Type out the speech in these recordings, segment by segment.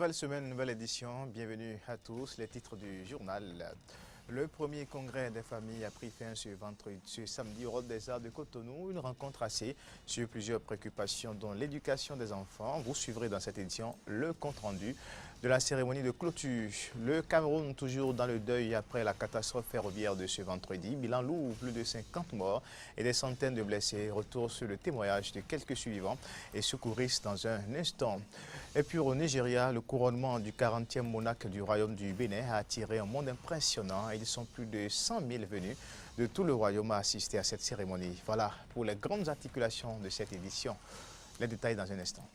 Nouvelle semaine, nouvelle édition. Bienvenue à tous. Les titres du journal. Le premier congrès des familles a pris fin ce samedi au Hall des Arts de Cotonou. Une rencontre axée sur plusieurs préoccupations dont l'éducation des enfants. Vous suivrez dans cette édition le compte-rendu de la cérémonie de clôture. Le Cameroun toujours dans le deuil après la catastrophe ferroviaire de ce vendredi. Bilan lourd, plus de 50 morts et des centaines de blessés. Retour sur le témoignage de quelques survivants et secouristes dans un instant. Et puis au Nigeria, le couronnement du 40e monarque du royaume du Bénin a attiré un monde impressionnant. Ils sont plus de 100 000 venus de tout le royaume à assister à cette cérémonie. Voilà pour les grandes articulations de cette édition. Les détails dans un instant.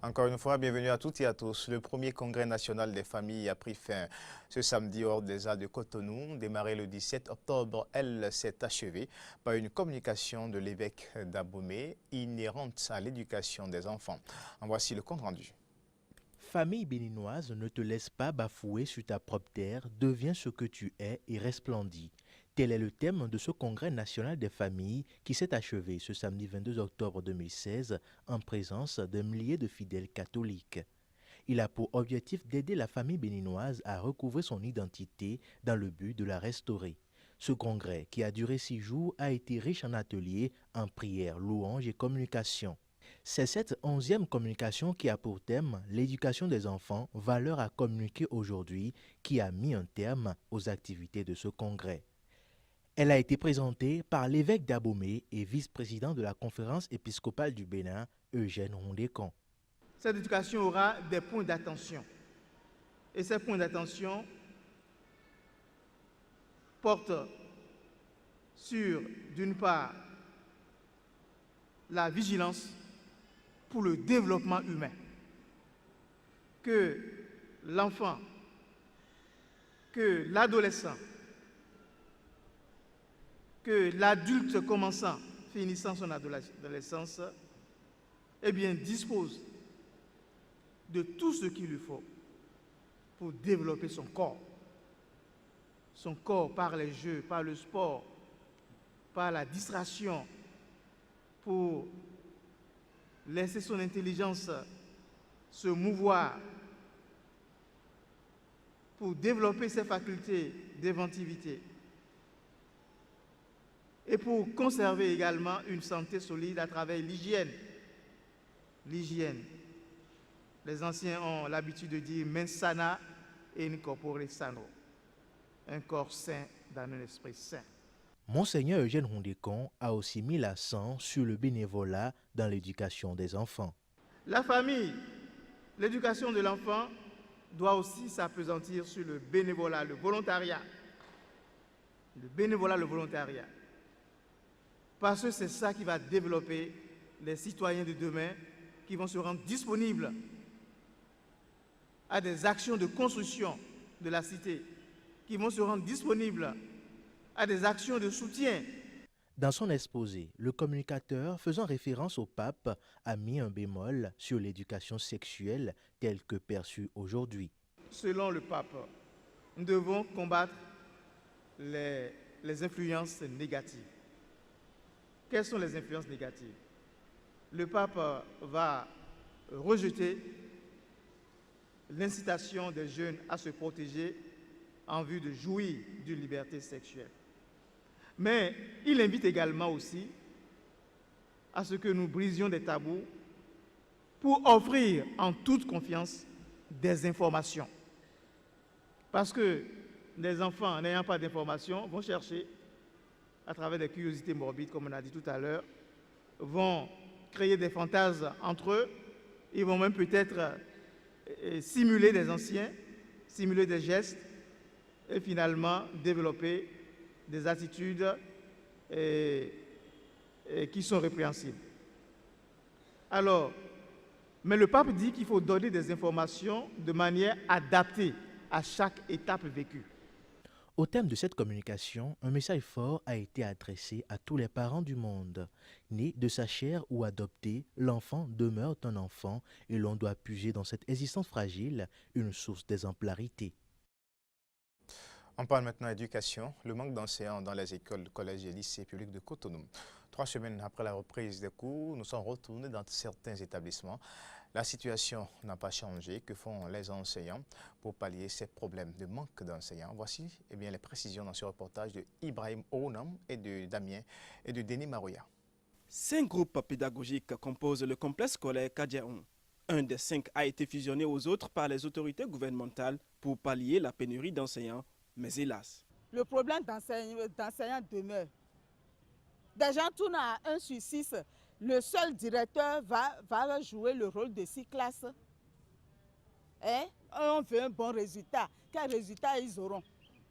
Encore une fois, bienvenue à toutes et à tous. Le premier congrès national des familles a pris fin ce samedi au Hall des Arts de Cotonou. Démarré le 17 octobre, elle s'est achevée par une communication de l'évêque d'Abomey inhérente à l'éducation des enfants. En voici le compte rendu. Famille béninoise, ne te laisse pas bafouer sur ta propre terre, deviens ce que tu es et resplendis. Tel est le thème de ce congrès national des familles qui s'est achevé ce samedi 22 octobre 2016 en présence de milliers de fidèles catholiques. Il a pour objectif d'aider la famille béninoise à recouvrer son identité dans le but de la restaurer. Ce congrès, qui a duré 6 jours, a été riche en ateliers, en prières, louanges et communications. C'est cette 11e communication qui a pour thème l'éducation des enfants, valeur à communiquer aujourd'hui, qui a mis un terme aux activités de ce congrès. Elle a été présentée par l'évêque d'Abomey et vice-président de la conférence épiscopale du Bénin, Eugène Rondécon. Cette éducation aura des points d'attention. Et ces points d'attention portent sur, d'une part, la vigilance pour le développement humain. Que l'enfant, que l'adolescent, que l'adulte commençant, finissant son adolescence, eh bien, dispose de tout ce qu'il lui faut pour développer son corps. Son corps par les jeux, par le sport, par la distraction, pour laisser son intelligence se mouvoir, pour développer ses facultés d'inventivité et pour conserver également une santé solide à travers l'hygiène. L'hygiène. Les anciens ont l'habitude de dire « mens sana et in corpore sano », un corps sain dans un esprit sain. Monseigneur Eugène Rondécon a aussi mis l'accent sur le bénévolat dans l'éducation des enfants. La famille, l'éducation de l'enfant doit aussi s'appesantir sur le bénévolat, le volontariat. Le bénévolat, le volontariat. Parce que c'est ça qui va développer les citoyens de demain qui vont se rendre disponibles à des actions de construction de la cité, qui vont se rendre disponibles à des actions de soutien. Dans son exposé, le communicateur, faisant référence au pape, a mis un bémol sur l'éducation sexuelle telle que perçue aujourd'hui. Selon le pape, nous devons combattre les influences négatives. Quelles sont les influences négatives? Le pape va rejeter l'incitation des jeunes à se protéger en vue de jouir d'une liberté sexuelle. Mais il invite également aussi à ce que nous brisions des tabous pour offrir en toute confiance des informations. Parce que les enfants n'ayant pas d'informations vont chercher, à travers des curiosités morbides, comme on a dit tout à l'heure, vont créer des fantasmes entre eux, ils vont même peut-être simuler des anciens, simuler des gestes, et finalement développer des attitudes qui sont répréhensibles. Alors, mais le pape dit qu'il faut donner des informations de manière adaptée à chaque étape vécue. Au thème de cette communication, un message fort a été adressé à tous les parents du monde. Né de sa chair ou adopté, l'enfant demeure un enfant et l'on doit puiser dans cette existence fragile une source d'exemplarité. On parle maintenant éducation. Le manque d'enseignants dans les écoles, collèges et lycées publics de Cotonou. 3 semaines après la reprise des cours, nous sommes retournés dans certains établissements. La situation n'a pas changé. Que font les enseignants pour pallier ces problèmes de manque d'enseignants? Voici les précisions dans ce reportage de Ibrahim Ounam et de Damien et de Denis Marouya. 5 groupes pédagogiques composent le complexe scolaire Kadjaoun. Un des 5 a été fusionné aux autres par les autorités gouvernementales pour pallier la pénurie d'enseignants, mais hélas. Le problème d'enseignants demeure. Des gens tournent à 1 sur 6. Le seul directeur va jouer le rôle de 6 classes. On veut un bon résultat. Quel résultat ils auront?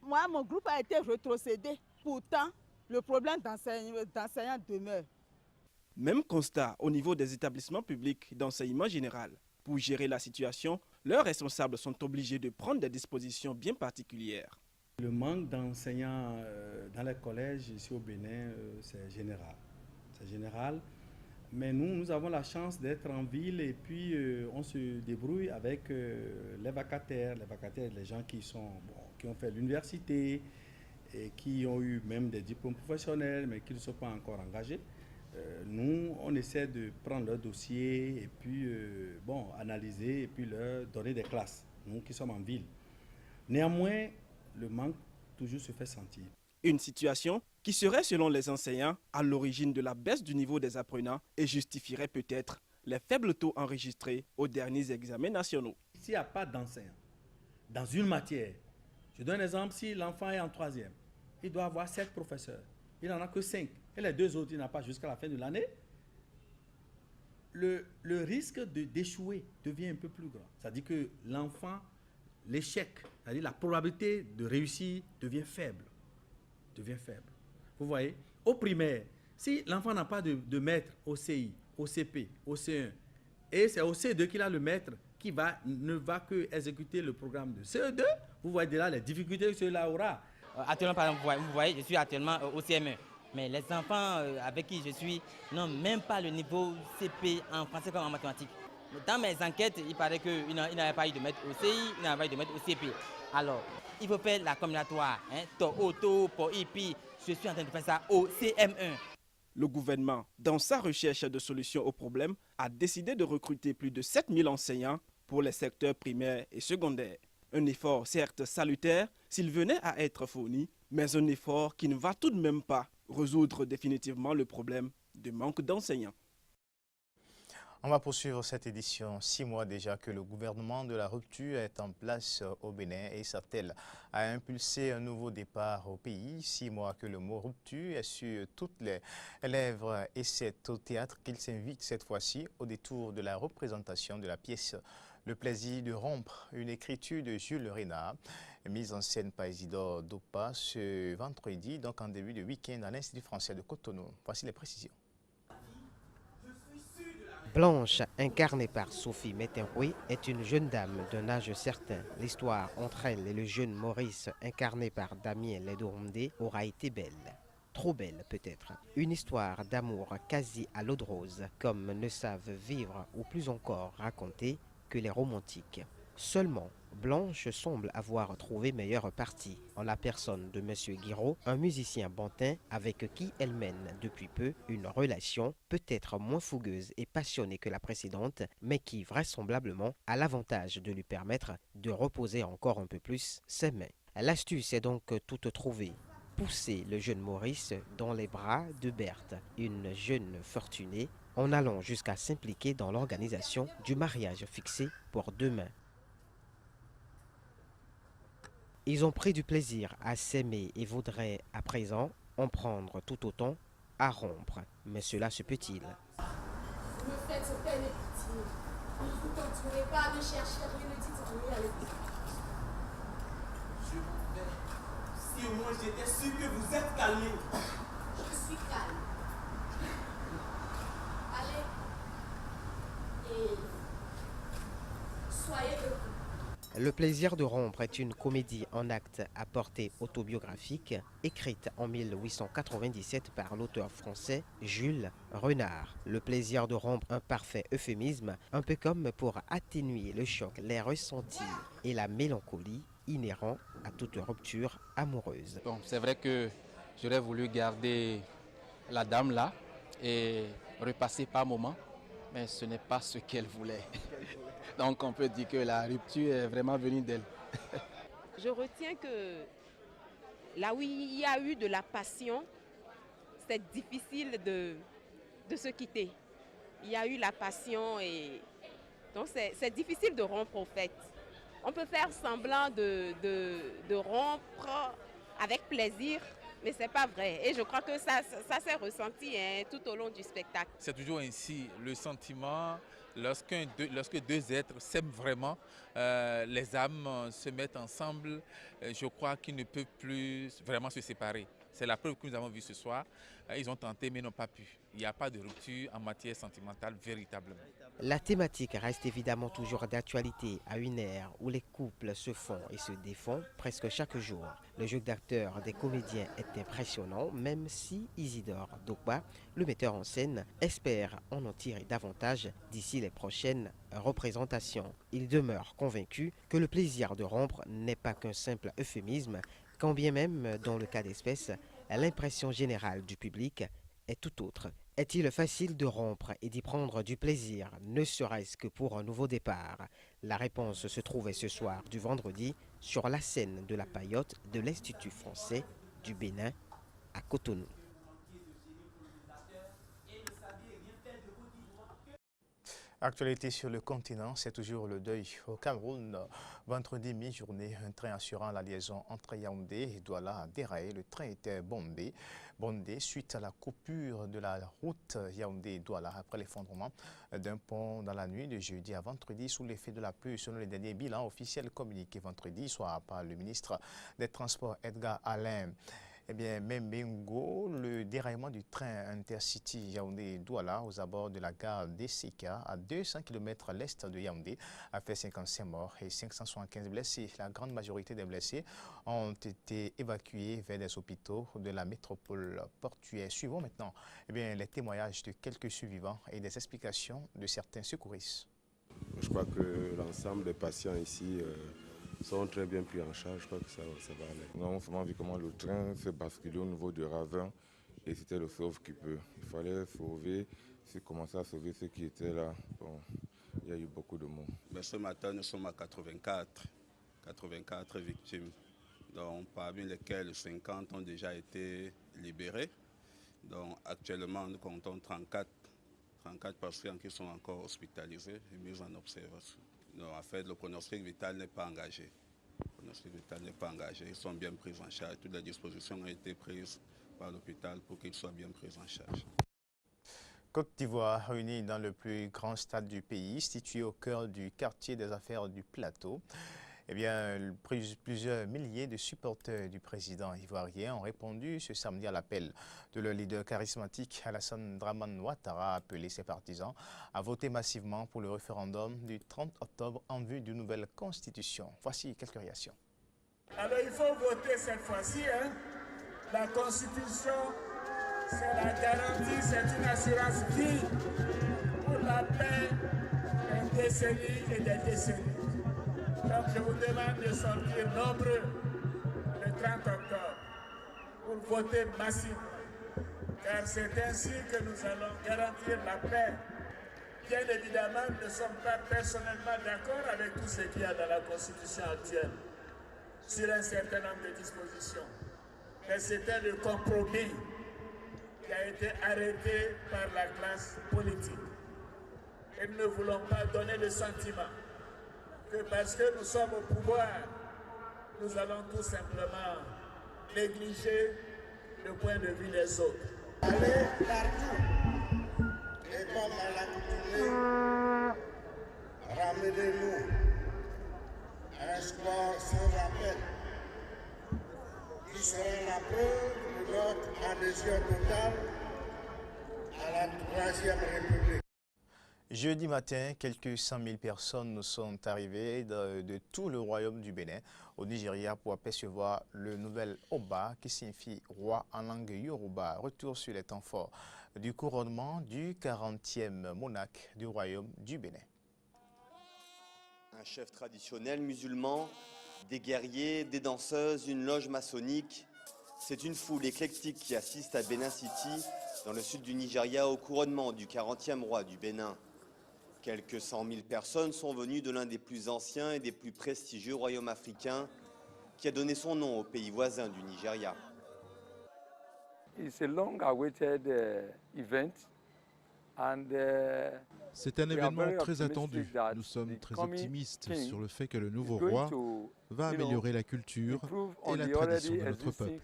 Moi, mon groupe a été rétrocédé. Pourtant, le problème d'enseignants demeure. Même constat au niveau des établissements publics d'enseignement général. Pour gérer la situation, leurs responsables sont obligés de prendre des dispositions bien particulières. Le manque d'enseignants dans les collèges ici au Bénin, c'est général. C'est général. Mais nous avons la chance d'être en ville et puis on se débrouille avec les vacataires. Les vacataires, les gens qui ont fait l'université et qui ont eu même des diplômes professionnels mais qui ne sont pas encore engagés. Nous, on essaie de prendre leur dossier et puis analyser et puis leur donner des classes, nous qui sommes en ville. Néanmoins, le manque toujours se fait sentir. Une situation qui serait, selon les enseignants, à l'origine de la baisse du niveau des apprenants et justifierait peut-être les faibles taux enregistrés aux derniers examens nationaux. S'il n'y a pas d'enseignant dans une matière, je donne un exemple, si l'enfant est en 3e, il doit avoir 7 professeurs, il n'en a que 5, et les 2 autres, il n'a pas jusqu'à la fin de l'année, le risque d'échouer devient un peu plus grand. C'est-à-dire que l'enfant, l'échec, c'est-à-dire la probabilité de réussir devient faible. Vous voyez, au primaire, si l'enfant n'a pas de maître au CI, au CP, au C1, et c'est au C2 qu'il a le maître qui ne va que exécuter le programme de CE2, vous voyez déjà les difficultés que cela aura. Actuellement, par exemple, vous voyez, je suis actuellement au CM1, mais les enfants avec qui je suis n'ont même pas le niveau CP en français comme en mathématiques. Dans mes enquêtes, il paraît qu'il n'avait pas eu de maître au CI, il n'avait pas eu de maître au CP. Alors, il faut faire la combinatoire, auto, pour IP. Je suis en train de faire ça au CM1. Le gouvernement, dans sa recherche de solutions aux problèmes, a décidé de recruter plus de 7000 enseignants pour les secteurs primaires et secondaires. Un effort certes salutaire s'il venait à être fourni, mais un effort qui ne va tout de même pas résoudre définitivement le problème de manque d'enseignants. On va poursuivre cette édition. 6 mois déjà que le gouvernement de la rupture est en place au Bénin et s'attelle à impulser un nouveau départ au pays. 6 mois que le mot rupture est sur toutes les lèvres et c'est au théâtre qu'il s'invite cette fois-ci au détour de la représentation de la pièce Le plaisir de rompre, une écriture de Jules Renard, mise en scène par Isidore Dopa ce vendredi, donc en début de week-end à l'Institut français de Cotonou. Voici les précisions. Blanche, incarnée par Sophie Mettenroué, est une jeune dame d'un âge certain. L'histoire entre elle et le jeune Maurice, incarné par Damien Ledoromdé, aura été belle. Trop belle peut-être. Une histoire d'amour quasi à l'eau de rose, comme ne savent vivre ou plus encore raconter que les romantiques. Seulement, Blanche semble avoir trouvé meilleure partie en la personne de M. Guiraud, un musicien bantin avec qui elle mène depuis peu une relation peut-être moins fougueuse et passionnée que la précédente, mais qui vraisemblablement a l'avantage de lui permettre de reposer encore un peu plus ses mains. L'astuce est donc toute trouvée. Pousser le jeune Maurice dans les bras de Berthe, une jeune fortunée, en allant jusqu'à s'impliquer dans l'organisation du mariage fixé pour demain. Ils ont pris du plaisir à s'aimer et voudraient à présent en prendre tout autant à rompre. Mais cela se peut-il? Vous me faites peine et pitié. Vous ne continuerez pas de chercher rien de dit avec vous. Je vous fais. Si au moins j'étais sûr que vous êtes calmé. Je suis calme. Allez. Et soyez heureux. Le plaisir de rompre est une comédie en acte à portée autobiographique, écrite en 1897 par l'auteur français Jules Renard. Le plaisir de rompre, un parfait euphémisme, un peu comme pour atténuer le choc, les ressentis et la mélancolie inhérents à toute rupture amoureuse. Bon, c'est vrai que j'aurais voulu garder la dame là, et repasser par moments, mais ce n'est pas ce qu'elle voulait. Donc on peut dire que la rupture est vraiment venue d'elle. Je retiens que là où il y a eu de la passion, c'est difficile de se quitter. Il y a eu la passion et donc c'est difficile de rompre au fait. On peut faire semblant de rompre avec plaisir, mais ce n'est pas vrai. Et je crois que ça s'est ressenti tout au long du spectacle. C'est toujours ainsi, le sentiment, lorsque deux êtres s'aiment vraiment, les âmes se mettent ensemble, je crois qu'ils ne peuvent plus vraiment se séparer. C'est la preuve que nous avons vue ce soir. Ils ont tenté mais n'ont pas pu. Il n'y a pas de rupture en matière sentimentale véritablement. La thématique reste évidemment toujours d'actualité à une ère où les couples se font et se défont presque chaque jour. Le jeu d'acteurs des comédiens est impressionnant, même si Isidore Dokba, le metteur en scène, espère en tirer davantage d'ici les prochaines représentations. Il demeure convaincu que le plaisir de rompre n'est pas qu'un simple euphémisme, quand bien même, dans le cas d'espèce, l'impression générale du public est tout autre. Est-il facile de rompre et d'y prendre du plaisir, ne serait-ce que pour un nouveau départ? La réponse se trouvait ce soir du vendredi sur la scène de la Paillote de l'Institut français du Bénin à Cotonou. Actualité sur le continent, c'est toujours le deuil. Au Cameroun, vendredi mi-journée, un train assurant la liaison entre Yaoundé et Douala a déraillé. Le train était bondé suite à la coupure de la route Yaoundé-Douala après l'effondrement d'un pont dans la nuit de jeudi à vendredi sous l'effet de la pluie. Selon les derniers bilans officiels communiqués vendredi soir par le ministre des Transports Edgar Alain Membengo, le déraillement du train Intercity Yaoundé-Douala aux abords de la gare d'Esseka à 200 km à l'est de Yaoundé a fait 55 morts et 575 blessés. La grande majorité des blessés ont été évacués vers des hôpitaux de la métropole portuaire. Suivons maintenant les témoignages de quelques survivants et des explications de certains secouristes. Je crois que l'ensemble des patients ici sont très bien pris en charge, je crois que ça va aller. Nous avons vraiment vu comment le train s'est basculé au niveau du ravin et c'était le sauve qui peut. Il fallait sauver, c'est commencer à sauver ceux qui étaient là. Bon, il y a eu beaucoup de morts. Mais ce matin, nous sommes à 84 victimes, donc, parmi lesquelles 50 ont déjà été libérés. Donc, actuellement, nous comptons 34 patients qui sont encore hospitalisés et mis en observation. Donc, en fait, le pronostic vital n'est pas engagé. Ils sont bien pris en charge. Toutes les dispositions ont été prises par l'hôpital pour qu'ils soient bien pris en charge. Côte d'Ivoire, réunie dans le plus grand stade du pays, situé au cœur du quartier des affaires du Plateau. Plusieurs milliers de supporters du président ivoirien ont répondu ce samedi à l'appel de leur leader charismatique Alassane Dramane Ouattara, a appelé ses partisans à voter massivement pour le référendum du 30 octobre en vue d'une nouvelle constitution. Voici quelques réactions. Alors il faut voter cette fois-ci. La constitution, c'est la garantie, c'est une assurance vie pour la paix des décennies et des décennies. Donc je vous demande de sortir nombreux le 30 octobre pour voter massivement, car c'est ainsi que nous allons garantir la paix. Bien évidemment, nous ne sommes pas personnellement d'accord avec tout ce qu'il y a dans la Constitution actuelle, sur un certain nombre de dispositions. Mais c'était le compromis qui a été arrêté par la classe politique. Et nous ne voulons pas donner le sentiment que parce que nous sommes au pouvoir, nous allons tout simplement négliger le point de vue des autres. Allez partout, et comme à l'accoutumée, ramenez-nous un score sans rappel, qui sera la preuve de notre adhésion totale à la Troisième République. Jeudi matin, quelques 100 000 personnes sont arrivées de tout le royaume du Bénin au Nigeria pour apercevoir le nouvel Oba qui signifie roi en langue Yoruba. Retour sur les temps forts du couronnement du 40e monarque du royaume du Bénin. Un chef traditionnel musulman, des guerriers, des danseuses, une loge maçonnique. C'est une foule éclectique qui assiste à Benin City, dans le sud du Nigeria, au couronnement du 40e roi du Bénin. Quelques 100 000 personnes sont venues de l'un des plus anciens et des plus prestigieux royaumes africains, qui a donné son nom au pays voisin du Nigeria. It's a long-awaited event. C'est un événement très attendu. Nous sommes très optimistes sur le fait que le nouveau roi va améliorer la culture et la tradition de notre peuple.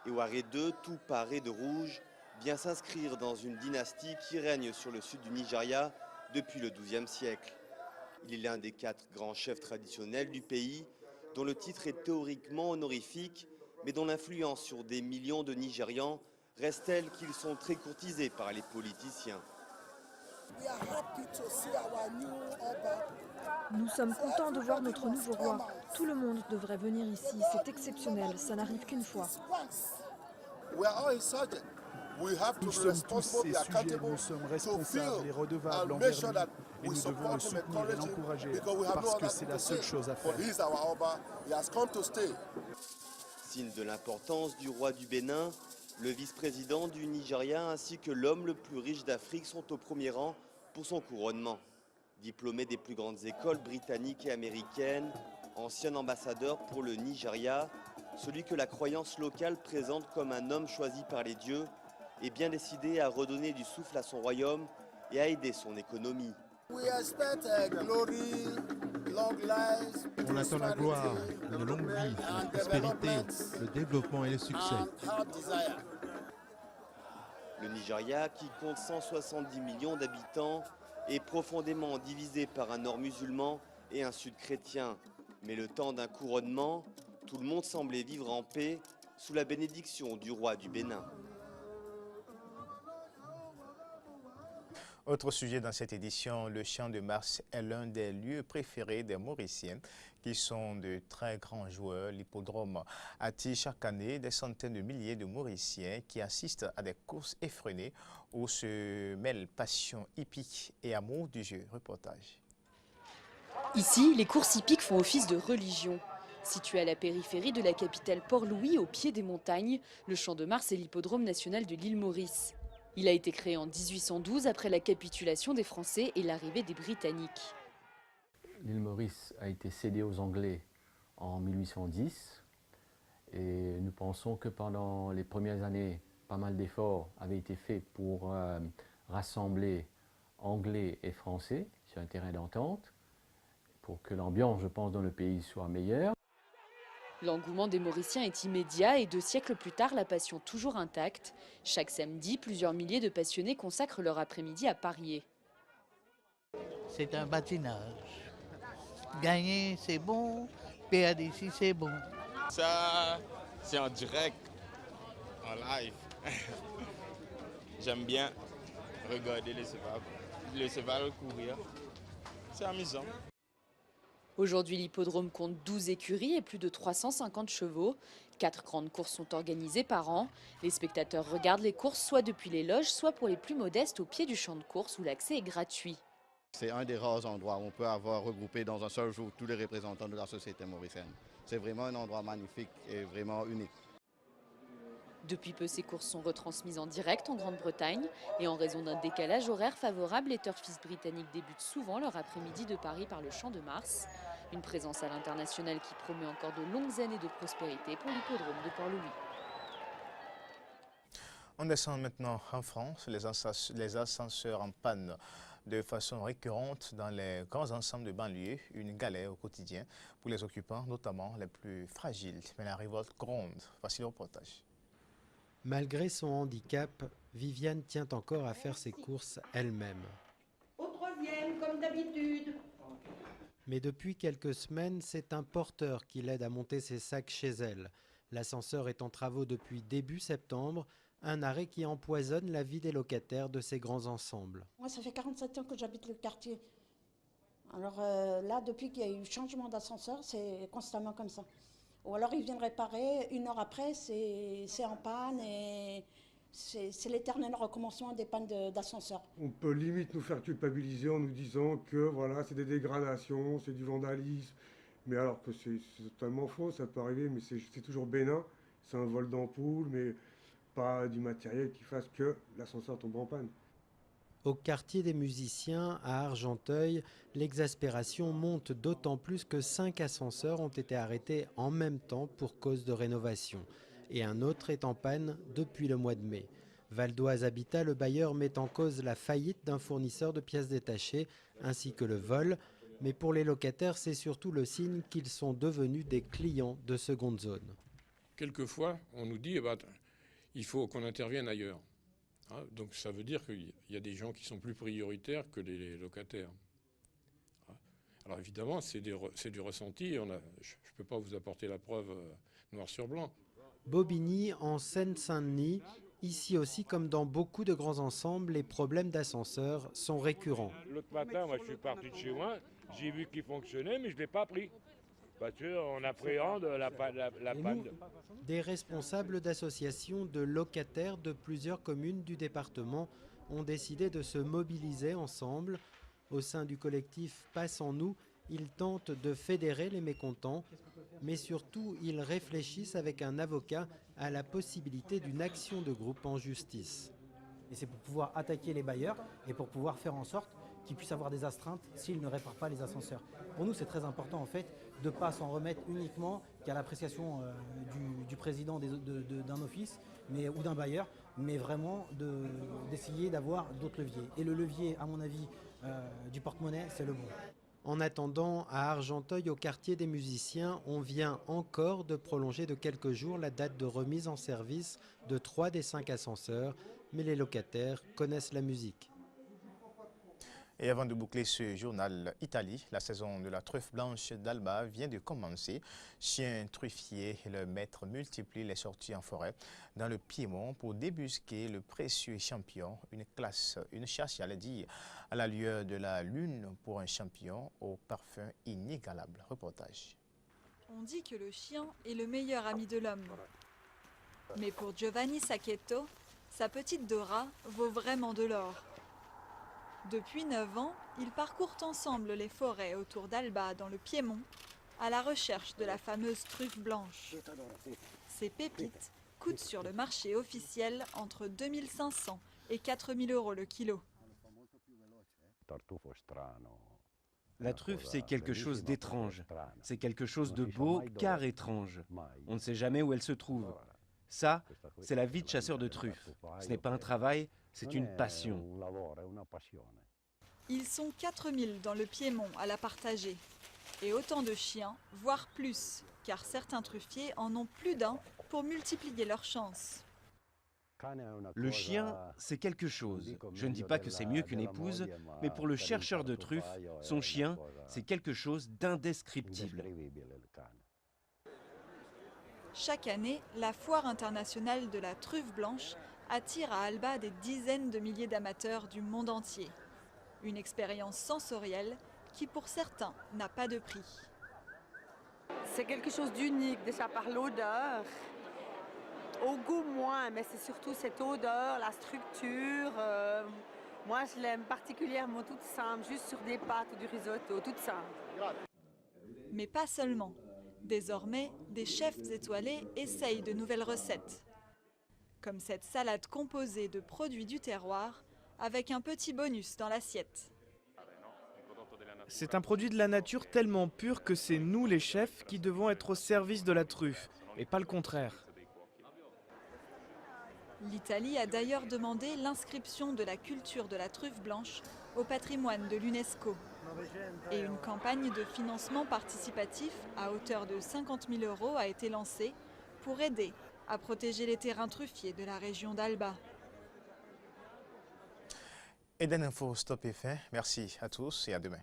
Ewaré II, tout paré de rouge, vient s'inscrire dans une dynastie qui règne sur le sud du Nigeria depuis le XIIe siècle. Il est l'un des 4 grands chefs traditionnels du pays, dont le titre est théoriquement honorifique, mais dont l'influence sur des millions de Nigérians reste telle qu'ils sont très courtisés par les politiciens. Nous sommes contents de voir notre nouveau roi. Tout le monde devrait venir ici, c'est exceptionnel, ça n'arrive qu'une fois. Nous sommes tous ses sujets, nous sommes responsables et redevables envers lui, et nous devons le soutenir et l'encourager, parce que c'est la seule chose à faire. Signe de l'importance du roi du Bénin, le vice-président du Nigeria ainsi que l'homme le plus riche d'Afrique sont au premier rang pour son couronnement. Diplômé des plus grandes écoles britanniques et américaines, ancien ambassadeur pour le Nigeria, celui que la croyance locale présente comme un homme choisi par les dieux, est bien décidé à redonner du souffle à son royaume et à aider son économie. On attend la gloire, une longue vie, la prospérité, le développement et le succès. Le Nigeria, qui compte 170 millions d'habitants, est profondément divisé par un nord musulman et un sud chrétien. Mais le temps d'un couronnement, tout le monde semblait vivre en paix sous la bénédiction du roi du Bénin. Autre sujet dans cette édition, le Champ de Mars est l'un des lieux préférés des Mauriciens qui sont de très grands joueurs. L'hippodrome attire chaque année des centaines de milliers de Mauriciens qui assistent à des courses effrénées où se mêlent passion hippique et amour du jeu. Reportage. Ici, les courses hippiques font office de religion. Situé à la périphérie de la capitale Port-Louis, au pied des montagnes, le Champ de Mars est l'hippodrome national de l'île Maurice. Il a été créé en 1812 après la capitulation des Français et l'arrivée des Britanniques. L'île Maurice a été cédée aux Anglais en 1810 et nous pensons que pendant les premières années, pas mal d'efforts avaient été faits pour rassembler Anglais et Français sur un terrain d'entente pour que l'ambiance, je pense, dans le pays soit meilleure. L'engouement des Mauriciens est immédiat et 2 siècles plus tard, la passion toujours intacte. Chaque samedi, plusieurs milliers de passionnés consacrent leur après-midi à parier. C'est un bâtinage. Gagner, c'est bon. Perdre ici, c'est bon. Ça, c'est en direct, en live. J'aime bien regarder le cheval courir. C'est amusant. Aujourd'hui, l'hippodrome compte 12 écuries et plus de 350 chevaux. 4 grandes courses sont organisées par an. Les spectateurs regardent les courses soit depuis les loges, soit pour les plus modestes au pied du champ de course où l'accès est gratuit. C'est un des rares endroits où on peut avoir regroupé dans un seul jour tous les représentants de la société mauricienne. C'est vraiment un endroit magnifique et vraiment unique. Depuis peu, ces courses sont retransmises en direct en Grande-Bretagne et en raison d'un décalage horaire favorable, les turfistes britanniques débutent souvent leur après-midi de Paris par le Champ de Mars. Une présence à l'international qui promet encore de longues années de prospérité pour l'hippodrome de Port-Louis. On descend maintenant en France. Les ascenseurs en panne de façon récurrente dans les grands ensembles de banlieue, une galère au quotidien pour les occupants, notamment les plus fragiles. Mais la révolte gronde. Voici le reportage. Malgré son handicap, Viviane tient encore à faire ses courses elle-même. Au 3e, comme d'habitude. Mais depuis quelques semaines, c'est un porteur qui l'aide à monter ses sacs chez elle. L'ascenseur est en travaux depuis début septembre, un arrêt qui empoisonne la vie des locataires de ces grands ensembles. Moi, ça fait 47 ans que j'habite le quartier. Alors là, depuis qu'il y a eu changement d'ascenseur, c'est constamment comme ça. Ou alors ils viennent réparer, 1 heure après, c'est en panne et c'est l'éternel recommencement des pannes d'ascenseur. On peut limite nous faire culpabiliser en nous disant que voilà, c'est des dégradations, c'est du vandalisme, Mais alors que c'est totalement faux, ça peut arriver, mais c'est toujours bénin. C'est un vol d'ampoule, mais pas du matériel qui fasse que l'ascenseur tombe en panne. Au quartier des musiciens, à Argenteuil, l'exaspération monte d'autant plus que 5 ascenseurs ont été arrêtés en même temps pour cause de rénovation. Et un autre est en panne depuis le mois de mai. Valdoise Habitat, le bailleur met en cause la faillite d'un fournisseur de pièces détachées ainsi que le vol. Mais pour les locataires, c'est surtout le signe qu'ils sont devenus des clients de seconde zone. Quelquefois, on nous dit il faut qu'on intervienne ailleurs. Donc ça veut dire qu'il y a des gens qui sont plus prioritaires que les locataires. Alors évidemment, c'est du ressenti. Je ne peux pas vous apporter la preuve noir sur blanc. Bobigny, en Seine-Saint-Denis, ici aussi comme dans beaucoup de grands ensembles, les problèmes d'ascenseur sont récurrents. L'autre matin, moi je suis parti de chez moi, j'ai vu qu'il fonctionnait, mais je ne l'ai pas pris. Parce qu'on appréhende la panne. Des responsables d'associations de locataires de plusieurs communes du département ont décidé de se mobiliser ensemble. Au sein du collectif Passe en nous, ils tentent de fédérer les mécontents, mais surtout ils réfléchissent avec un avocat à la possibilité d'une action de groupe en justice. Et c'est pour pouvoir attaquer les bailleurs et pour pouvoir faire en sorte qu'ils puissent avoir des astreintes s'ils ne réparent pas les ascenseurs. Pour nous, c'est très important en fait de ne pas s'en remettre uniquement qu'à l'appréciation du président d'un office ou d'un bailleur, mais vraiment d'essayer d'avoir d'autres leviers. Et le levier, à mon avis, du porte-monnaie, c'est le bon. En attendant, à Argenteuil, au quartier des musiciens, on vient encore de prolonger de quelques jours la date de remise en service de 3 des 5 ascenseurs, mais les locataires connaissent la musique. Et avant de boucler ce journal Italie, la saison de la truffe blanche d'Alba vient de commencer. Chiens truffiers et le maître multiplient les sorties en forêt dans le Piémont pour débusquer le précieux champion. Une chasse, j'allais dire, à la lueur de la lune pour un champion au parfum inégalable. Reportage. On dit que le chien est le meilleur ami de l'homme. Mais pour Giovanni Sacchetto, sa petite Dora vaut vraiment de l'or. Depuis 9 ans, ils parcourent ensemble les forêts autour d'Alba dans le Piémont à la recherche de la fameuse truffe blanche. Ces pépites coûtent sur le marché officiel entre 2500 et 4000 € le kilo. La truffe, c'est quelque chose d'étrange. C'est quelque chose de beau car étrange. On ne sait jamais où elle se trouve. Ça, c'est la vie de chasseur de truffes. Ce n'est pas un travail, c'est une passion. Ils sont 4000 dans le Piémont à la partager. Et autant de chiens, voire plus, car certains truffiers en ont plus d'un pour multiplier leurs chances. Le chien, c'est quelque chose. Je ne dis pas que c'est mieux qu'une épouse, mais pour le chercheur de truffes, son chien, c'est quelque chose d'indescriptible. Chaque année, la foire internationale de la truffe blanche attire à Alba des dizaines de milliers d'amateurs du monde entier. Une expérience sensorielle qui, pour certains, n'a pas de prix. C'est quelque chose d'unique, déjà par l'odeur. Au goût, moins, mais c'est surtout cette odeur, la structure. Moi, je l'aime particulièrement toute simple, juste sur des pâtes ou du risotto, toute simple. Mais pas seulement. Désormais, des chefs étoilés essayent de nouvelles recettes. Comme cette salade composée de produits du terroir, avec un petit bonus dans l'assiette. C'est un produit de la nature tellement pur que c'est nous, les chefs, qui devons être au service de la truffe, et pas le contraire. L'Italie a d'ailleurs demandé l'inscription de la culture de la truffe blanche au patrimoine de l'UNESCO. Et une campagne de financement participatif à hauteur de 50 000 € a été lancée pour aider à protéger les terrains truffiers de la région d'Alba. Eden Info Stop est fait. Merci à tous et à demain.